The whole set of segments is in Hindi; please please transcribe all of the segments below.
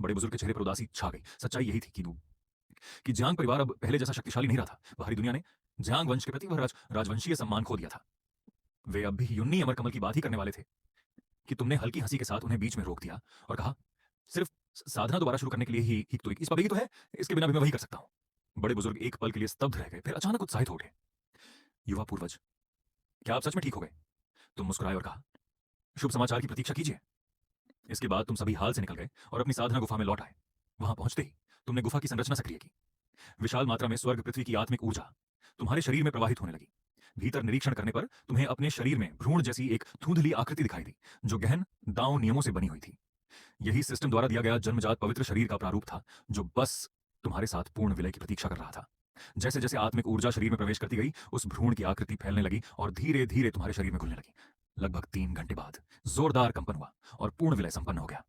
बड़े बुजुर्ग के चेहरे पर उदासी छा गई। सच्चाई यही थी कि जियांग परिवार अब पहले जैसा शक्तिशाली नहीं रहा था। बाहरी दुनिया ने जियांग वंश के प्रति वह राजवंशीय सम्मान खो दिया था। वे अब भी युन्नी अमर कमल की बात ही करने वाले थे कि तुमने हल्की हंसी के साथ उन्हें बीच में रोक दिया और कहा, सिर्फ साधना दोबारा शुरू करने के लिए ही तो इस पवेगी तो है, इसके बिना भी मैं वही कर सकता हूं। बड़े बुजुर्ग एक पल के लिए स्तब्ध रह गए, फिर अचानक उत्साहित हो उठे। युवा पूर्वज, क्या आप सच में ठीक हो गए? तुम मुस्कुराए और कहा, शुभ समाचार की प्रतीक्षा कीजिए। इसके बाद तुम सभी हाल से निकल गए और अपनी साधना गुफा में लौट आए। वहां पहुंचते ही तुमने गुफा की संरचना सक्रिय की। विशाल मात्रा में स्वर्ग पृथ्वी की आत्मिक ऊर्जा तुम्हारे शरीर में प्रवाहित होने लगी। भीतर निरीक्षण करने पर तुम्हें अपने शरीर में भ्रूण जैसी एक धुंधली आकृति दिखाई दी, जो गहन दांव नियमों से बनी हुई थी। यही सिस्टम द्वारा दिया गया जन्मजात पवित्र शरीर का प्रारूप था, जो बस तुम्हारे साथ पूर्ण विलय की प्रतीक्षा कर रहा था। जैसे जैसे आत्मिक ऊर्जा शरीर में प्रवेश करती गई, उस भ्रूण की आकृति फैलने लगी और धीरे धीरे तुम्हारे शरीर में घुलने लगी। लगभग 3 घंटे बाद जोरदार कंपन हुआ और पूर्ण विलय संपन्न हो गया।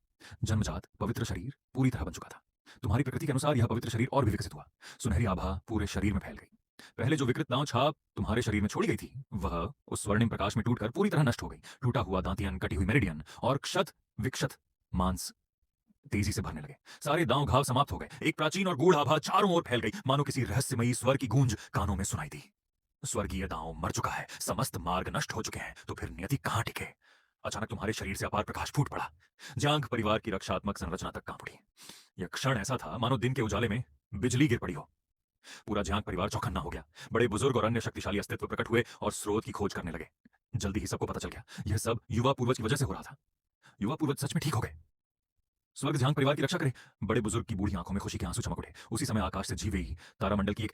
जन्मजात पवित्र शरीर पूरी तरह बन चुका था। तुम्हारी प्रकृति के अनुसार यह पवित्र शरीर और भी विकसित हुआ। सुनहरी आभा पूरे शरीर में फैल गई। पहले जो विकृत दांव छाप तुम्हारे शरीर में छोड़ी गई थी, वह उस स्वर्णिम प्रकाश में टूटकर पूरी तरह नष्ट हो गई। टूटा हुआ दांतियन, कटी हुई मेरिडियन और क्षत विक्षत मांस तेजी से भरने लगे। सारे दांव घाव समाप्त हो गए। एक प्राचीन और गूढ़ आभा चारों ओर फैल गई, मानो किसी रहस्यमयी स्वर की गूंज कानों में सुनाई दी। स्वर्गीय दांव मर चुका है, समस्त मार्ग नष्ट हो चुके हैं, तो फिर नियति कहां टिके? अचानक तुम्हारे शरीर से अपार प्रकाश फूट पड़ा। जांग परिवार की रक्षात्मक संरचना तक कांप उठी। यह क्षण ऐसा था मानो दिन के उजाले में बिजली गिर पड़ी हो। पूरा जांग परिवार चौकन्ना हो गया। बड़े बुजुर्ग और अन्य शक्तिशाली अस्तित्व प्रकट हुए और स्रोत की खोज करने लगे। जल्दी ही सबको पता चल गया, यह सब युवा पूर्वज की वजह से हो रहा था। युवा पूर्वज सच में ठीक हो गए। स्वर्ग झांग परिवार की रक्षा करे। बड़े बुजुर्ग की बूढ़ी आंखों में खुशी के आंसू चमक उठे। उसी समय आकाश से जीवे ही तारामंडल की एक